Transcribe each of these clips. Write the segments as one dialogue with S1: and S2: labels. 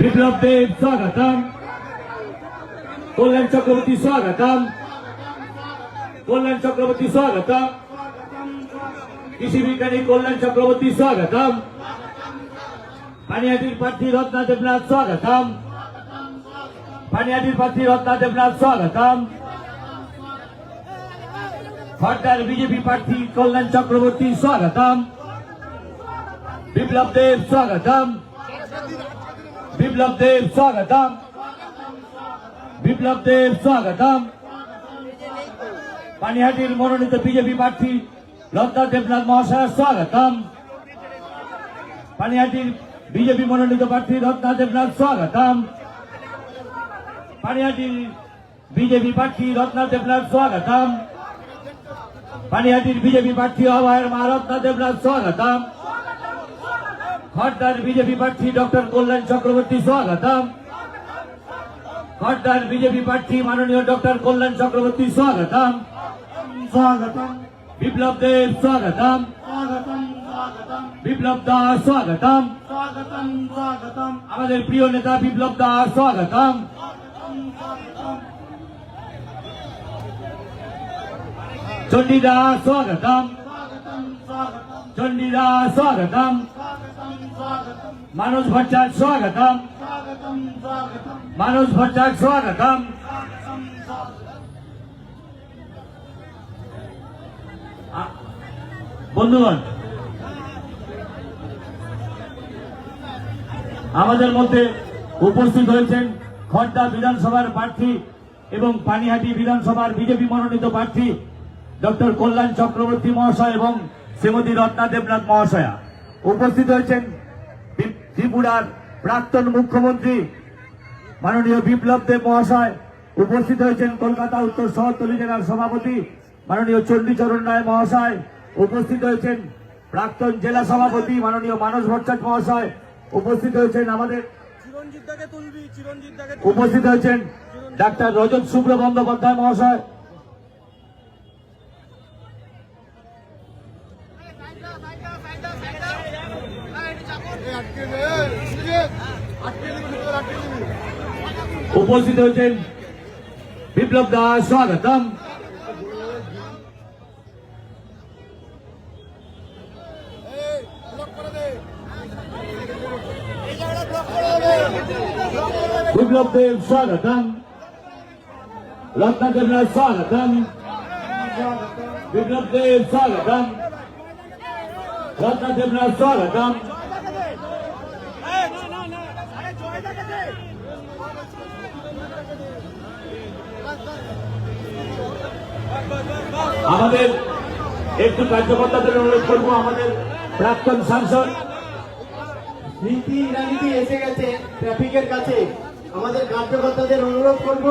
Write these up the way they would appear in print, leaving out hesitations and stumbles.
S1: বিপ্লব দেব স্বাগতম, কল্যাণ চক্রবর্তী স্বাগতম, কল্যাণ চক্রবর্তী স্বাগতম, কৃষি বিজ্ঞানী কল্যাণ চক্রবর্তী স্বাগতম, পানিহাটির প্রার্থী রত্না দেবনাথ স্বাগতম, পানিহাটির প্রার্থী রত্না দেবনাথ স্বাগতম, খড়দার বিজেপি প্রার্থী কল্যাণ চক্রবর্তী স্বাগতম, বিপ্লব দেব স্বাগতম, বিপ্লব দেব স্বাগতম, বিপ্লব দেব স্বাগতম, পানিহাটির মনোনীত বিজেপি প্রার্থী রত্না দেবনাথ মহাশয় স্বাগতম, পানিহাটির বিজেপি মনোনীত প্রার্থী রত্না দেবনাথ স্বাগতম, পানিহাটির বিজেপি প্রার্থী রত্না দেবনাথ স্বাগতম, পানিহাটির বিজেপি প্রার্থী অভয়ের মা রত্না দেবনাথ স্বাগতম, খড়দার বিজেপি প্রার্থী ডক্টর কল্যাণ চক্রবর্তী স্বাগতম, খড়দার বিজেপি প্রার্থী মাননীয় ডক্টর কল্যাণ চক্রবর্তী স্বাগতম,
S2: স্বাগতম
S1: বিপ্লব দেব স্বাগতম,
S2: স্বাগতম স্বাগতম
S1: বিপ্লব দাস স্বাগতম,
S2: স্বাগতম স্বাগতম
S1: আমাদের প্রিয় নেতা বিপ্লব দাস স্বাগতম, চণ্ডীদাস স্বাগতম, চণ্ডীদাস স্বাগতম, মানস ভট্টাচার্য স্বাগতম, মানস ভট্টাচার্য স্বাগতম, বন্ধুগণ আমাদের মধ্যে উপস্থিত হয়েছেন খড়দা বিধানসভার প্রার্থী এবং পানিহাটি বিধানসভার বিজেপি মনোনীত প্রার্থী ডক্টর কল্যাণ চক্রবর্তী মহাশয় এবং শ্রীমতী রত্না দেবনাথ মহাশয়া। উপস্থিত হয়েছেন ত্রিপুরার প্রাক্তন মুখ্যমন্ত্রী মাননীয় বিপ্লব দেব মহাশয়। উপস্থিত হয়েছেন কলকাতা উত্তর শহরতলি জেলার সভাপতি মাননীয় চণ্ডীচরণ রায় মহাশয়। উপস্থিত হয়েছেন প্রাক্তন জেলা সভাপতি মাননীয় মানস ভট্টাচার্য মহাশয়। উপস্থিত হয়েছেন আমাদের উপস্থিত হয়েছেন ডাক্তার রজত শুক্ল বন্দ্যোপাধ্যায় মহাশয়। উপস্থিত হয়েছেন বিপ্লব দাস স্বাগতম, বিপ্লব দেব স্বাগতম, রত্না দেবনাথ স্বাগতম, বিপ্লব দেব স্বাগতম, রত্না দেবনাথ স্বাগতম, আমাদের একটু কার্যকর্তাদের অনুরোধ করবো আমাদের প্রাক্তন সাংসদ
S2: নীতি রাজনীতি এসে গেছে ট্রাফিকের কাছে। আমাদের কার্যকর্তাদের অনুরোধ করব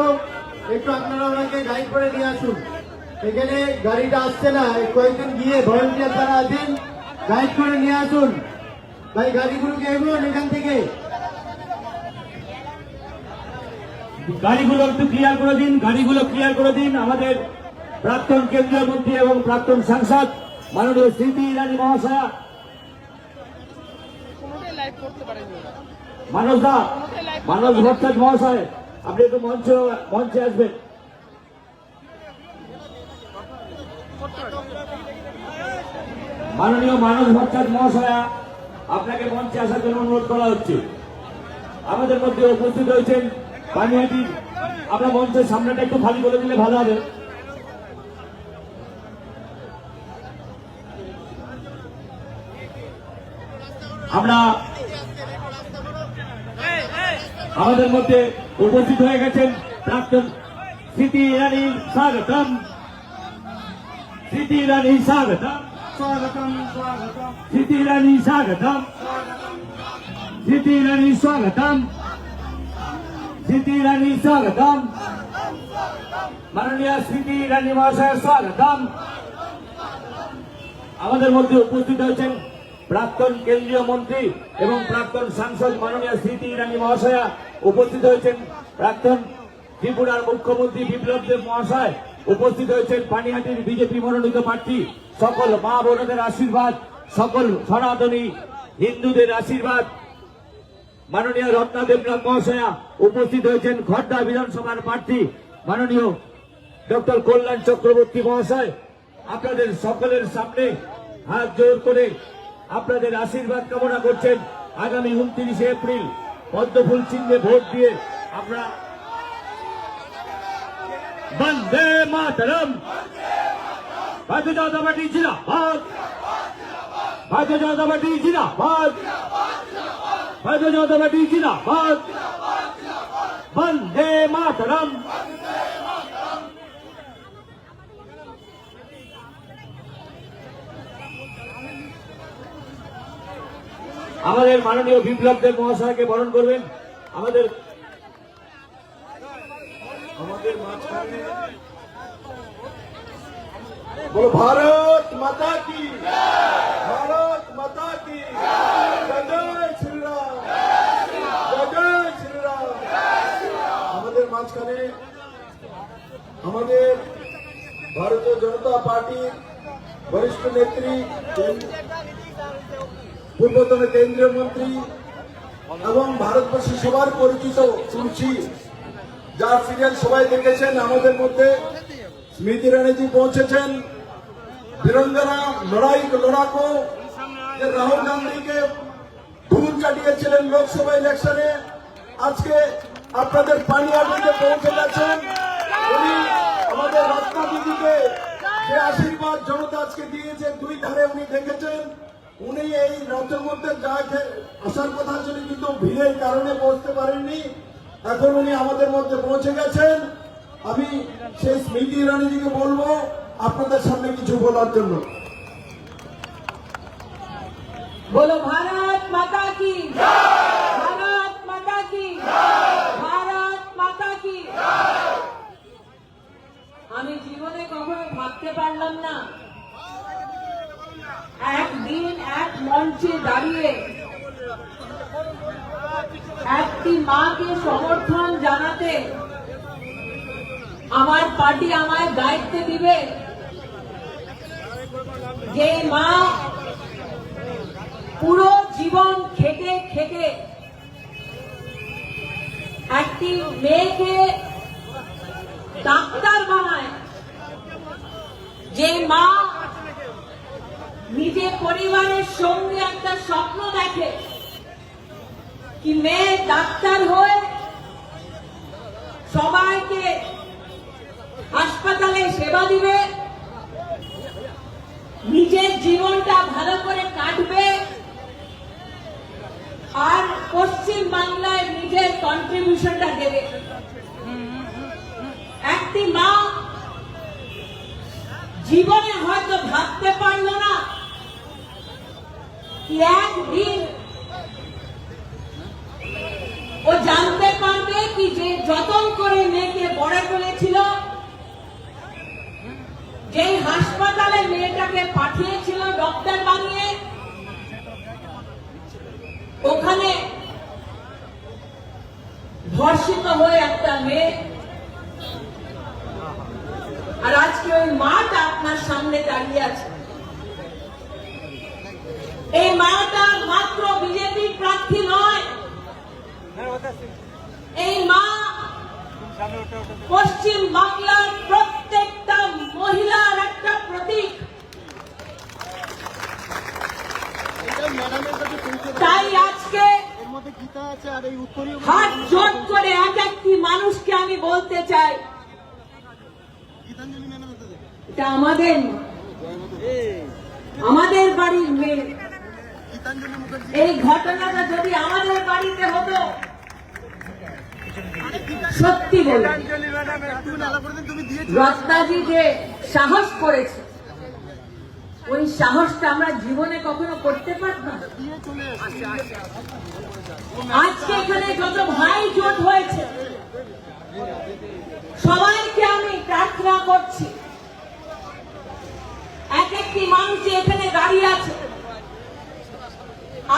S2: একটু আপনারা ওনাকে গাইড করে নিয়ে আসুন। এখানে গাড়িটা আসছে না, কয়েকদিন গিয়ে ভলেন্টিয়ার যারা আছেন গাইড করে নিয়ে আসুন। ভাই গাড়িগুলোকে এগোন এখান থেকে।
S1: গাড়িগুলো একটু ক্লিয়ার করে দিন, গাড়িগুলো ক্লিয়ার করে দিন। আমাদের প্রাক্তন কেন্দ্রীয় মন্ত্রী এবং প্রাক্তন সাংসদ মাননীয় স্মৃতি ইরানি মহাশয়া, মানস দা, মানস ভট্টাচার্য মহাশয়, আপনি একটু মঞ্চে আসবেন। মাননীয় মানস ভট্টাচার্য মহাশয়া, আপনাকে মঞ্চে আসার জন্য অনুরোধ করা হচ্ছে। আমাদের মধ্যে উপস্থিত হয়েছেন পানিহাটির, আপনার মঞ্চের সামনেটা একটু খালি করে দিলে ভালো হবে। আমরা আমাদের মধ্যে উপস্থিত হয়ে গেছেন প্রাক্তন স্মৃতি ইরানি স্বাগতম, স্মৃতি ইরানি স্বাগতম,
S2: স্বাগতম স্বাগতম
S1: স্মৃতি ইরানি স্বাগতম, স্মৃতি ইরানি স্বাগতম, স্মৃতি ইরানি স্বাগতম, মাননীয় স্মৃতি ইরানি মহাশয় স্বাগতম। আমাদের মধ্যে উপস্থিত হয়েছেন প্রাক্তন কেন্দ্রীয় মন্ত্রী এবং প্রাক্তন সাংসদ মাননীয় স্মৃতি ইরানি মহাশয়া। উপস্থিত হয়েছেন প্রাক্তন ত্রিপুরার মুখ্যমন্ত্রী বিপ্লব দেব মহাশয়। উপস্থিত হয়েছেন পানিহাটির বিজেপি মনোনীত প্রার্থী সকল মা বোনদের আশীর্বাদ, সকল সনাতনী হিন্দুদের আশীর্বাদ মাননীয় রত্না দেবনাথ মহাশয়া, উপস্থিত হয়েছেন খড়দা বিধানসভার প্রার্থী মাননীয় ডক্টর কল্যাণ চক্রবর্তী মহাশয়। আপনাদের সকলের সামনে হাত জোর করে আপনাদের আশীর্বাদ কামনা করছেন। আগামী 29 এপ্রিল পদ্মফুল চিহ্নে ভোট দিয়ে আমরা বন্দে মাতরম, ভারতীয় জনতা পার্টি জিন্দাবাদ, ভারতীয় জনতা পার্টি জিন্দাবাদ, ভারতীয় জনতা পার্টি জিন্দাবাদ, বন্দে মাতরম। আমাদের মাননীয় বিপ্লব দেব মহাশয়কে বরণ করবেন। আমাদের
S2: মাঝখানে বলো ভারত মাতা কি, ভারত মাতা কি, জয় শ্রীরাম, জয় শ্রীরাম। আমাদের মাঝখানে আমাদের ভারতীয় জনতা পার্টির বরিষ্ঠ নেত্রী, পূর্বতন কেন্দ্রীয় মন্ত্রী এবং ভারতবর্ষের সবার পরিচিত তুলসী, যার সিরিয়াল সবাই দেখেছেন, আমাদের মধ্যে স্মৃতি ইরানিজি পৌঁছেছেন। বীরঙ্গনা লড়াকু রাহুল গান্ধীকে ধুল চাটিয়েছিলেন লোকসভা ইলেকশনে, আজকে আপনাদের পানিহাটিতে পৌঁছে গেছেন। উনি আমাদের রত্না দিদিকে যে আশীর্বাদ জনতা আজকে দিয়েছে, দুই ধারে উনি দেখেছেন। উনি এই রথের মধ্যে যা আসার কথা ছিল, কিন্তু ভিড়ের কারণে পৌঁছতে পারেননি। এখন উনি আমাদের মধ্যে পৌঁছে গেছেন। আমি সেই স্মৃতি ইরানিজিকে বলবো আপনাদের সামনে কিছু বলার জন্য।
S3: बोलो भारत माता की, भारत माता की, भारत माता की। আমি জীবনে কখনো ভাবতে পারলাম না একদিন এক মঞ্চে দাঁড়িয়ে একটি মাকে সমর্থন জানাতে আমার পার্টি আমায় দায়িত্ব দিবে, যে মা পুরো জীবন খেটে খেটে একটি মেয়েকে ডাক্তার বানায়, যে মা নিজের পরিবারের সঙ্গে একটা স্বপ্ন দেখে কি মেয়ে ডাক্তার হয়ে সবাইকে হাসপাতালে সেবা দিবে, নিজের জীবনটা ভালো করে কাটবে, আর পশ্চিম বাংলায় নিজের কন্ট্রিবিউশনটা দেবে। একটি মা জীবনে হয়তো ভাবতে পারল না কি একদিন ও জানতে পারবে কি যে যতন করে মেয়েকে বড় করেছিল, যেই হাসপাতালে মেয়েটাকে পাঠিয়েছিল ডক্টর বানিয়ে, ওখানে ধর্ষিত হয়ে একটা মেয়ে, আর আজকে ওই মাটা আপনার সামনে দাঁড়িয়ে আছে। এই মাটা মাত্র বিজেপি প্রার্থী নয়, এই মা পশ্চিম বাংলার প্রত্যেকটা মহিলার একটা প্রতীক। তাই আজকে হাত জোট করে এক একটি মানুষকে আমি বলতে চাই, এটা আমাদের বাড়ির মেয়ে। এই ঘটনাটা যদি আমাদের বাড়িতে হতো, সত্যি বলি রত্নাজি যে সাহস করেছে, ওই সাহসটা আমরা জীবনে কখনো করতে পারতাম। আজকে এখানে যত ভাই জোট হয়েছে, সবাইকে আমি প্রার্থনা করছি, এক একটি মানুষ এখানে দাঁড়িয়ে আছে,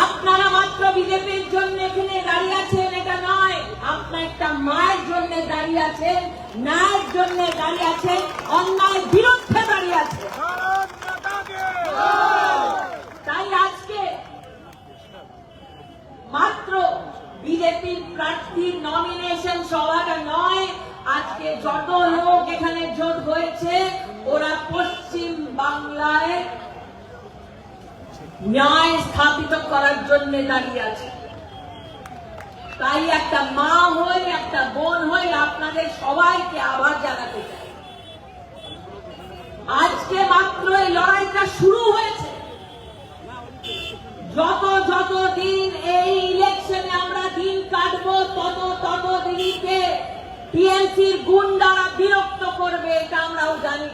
S3: আপনারা মাত্র বিজেপির জন্য এখানে দাঁড়িয়ে আছেন এটা নয়, আপনার একটা মায়ের জন্য দাঁড়িয়ে আছেন, ন্যায়ের জন্য দাঁড়িয়ে আছেন, অন্যায়ের বিরুদ্ধে দাঁড়িয়ে আছেন। তাই আজকে মাত্র বিজেপির প্রার্থীর নমিনেশন সভাটা নয়। আজকে যত লোক এখানে জোট হয়েছে ওরা পশ্চিম বাংলায় ন্যায় স্থাপিত করার জন্য দাঁড়িয়ে আছে। তাই একটা মা হয়ে, একটা বোন হয়ে আপনাদের সবাইকে আবার জানাতে চাই, আজকে মাত্র এই লড়াইটা শুরু হয়েছে। যত দিন এই ইলেকশনে আমরা দিন কাটবো তত দিনকে টিএমসির গুন্ডারা বিরক্ত করবে, এটা আমরাও জানি।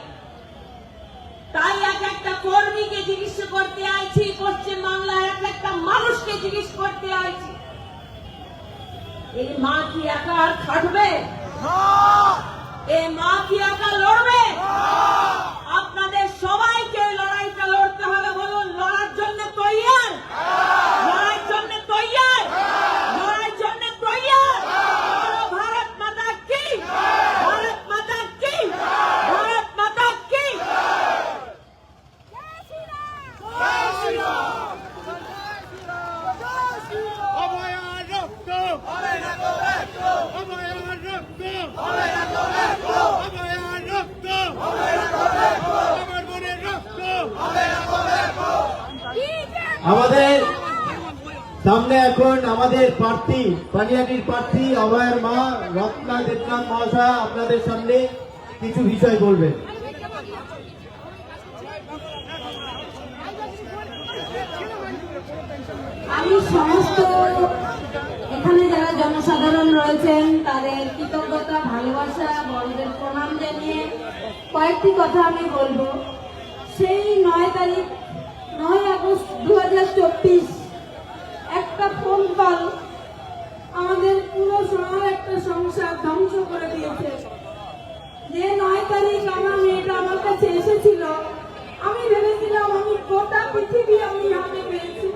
S3: তাই একটা কর্মীকে জিজ্ঞেস করতে আইছি, পশ্চিম বাংলার একটা মানুষকে জিজ্ঞেস করতে আইছি, এই মা কি একা আর খাটবে? এই মা কি একা লড়বে? আপনাদের সবাইকে লড়াইটা লড়তে হবে। বলুন, লড়ার জন্য তৈয়ার? লড়াইয়ের জন্য তৈয়ার? লড়াইয়ের জন্য তৈয়ার? বলো ভারত মাতা কি! ভারত মাতা কি! ভারত মাতা কি!
S2: আমাদের সামনে এখন আমাদের প্রার্থী, পানিহাটির প্রার্থী অভয়ের মা রত্না দেবনাথ মহাশয় আপনাদের সামনে কিছু বিষয় বলবেন।
S4: আমি সমস্ত এখানে যারা জনসাধারণ রয়েছেন তাদের কৃতজ্ঞতা, ভালোবাসা, বড়দের প্রণাম জানিয়ে কয়েকটি কথা আমি বলবো। সেই 9 আগস্ট 2024 একটা ফোন কল আমাদের পুরো একটা সংসার ধ্বংস করে দিয়েছে। যে 9 তারিখ আমার মেয়েটা আমার কাছে এসেছিল, আমি ভেবেছিলাম আমি গোটা পৃথিবী আমি হাতে পেয়েছি,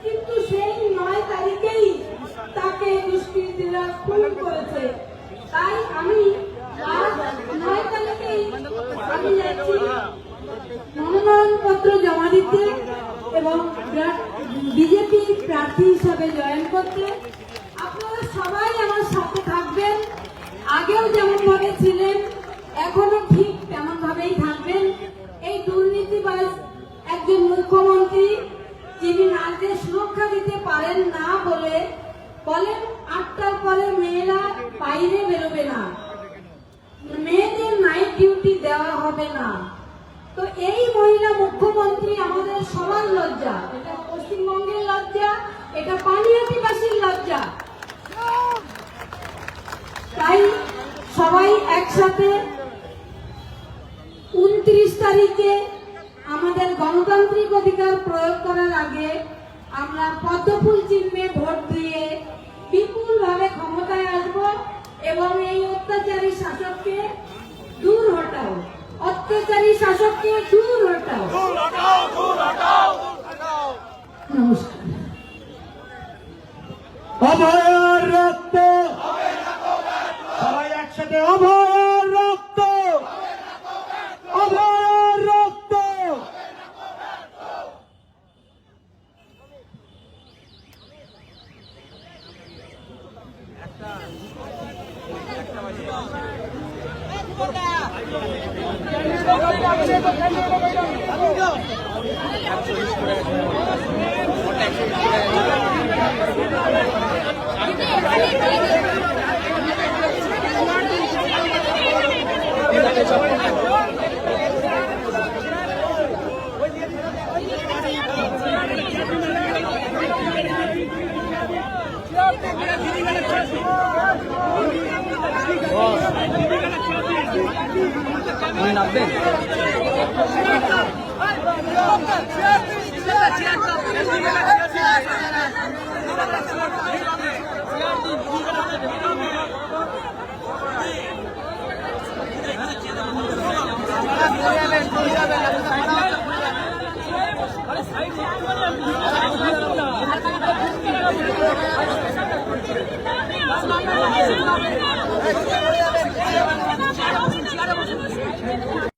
S4: কিন্তু সেই 9 তারিখেই তাকে দুষ্কৃতীরা খুন করেছে। তাই আমি আজ 9 তারিখেই আমি যাচ্ছি মনোনয়নপত্র জমা দিতে এবং বিজেপি প্রার্থী হিসাবে জয়েন করতে। আপনারা সবাই আমার সাথে থাকবেন, আগেও যেমন ভাবে ছিলেন এখনো ঠিক তেমন ভাবেই থাকবেন। এই দুর্নীতিবাজ একজন মুখ্যমন্ত্রী যিনি নারীদের সুরক্ষা দিতে পারেন না বলে বলেন 8টার পরে মেয়েরা বাইরে বেরোবে না, মেয়েদের নাইট ডিউটি দেওয়া হবে না। তো এই মহিলা মুখ্যমন্ত্রী আমাদের সবার লজ্জা, এটা পশ্চিমবঙ্গের লজ্জা, এটা পানিহাটিবাসীর লজ্জা। তাই সবাই একসাথে 29 তারিখে আমাদের গণতান্ত্রিক অধিকার প্রয়োগ করার আগে আমরা পদ্মফুল চিহ্নে ভোট দিয়ে বিপুলভাবে ক্ষমতায় আসব এবং এই অত্যাচারী শাসককে দূর হটাও, অত্যাচারী শাসককে দূর হটাও। নমস্কার।
S1: অভয়ের রক্ত, সবাই একসাথে, অভয়ের রক্ত, অভয়ের রক্ত।
S3: সাইড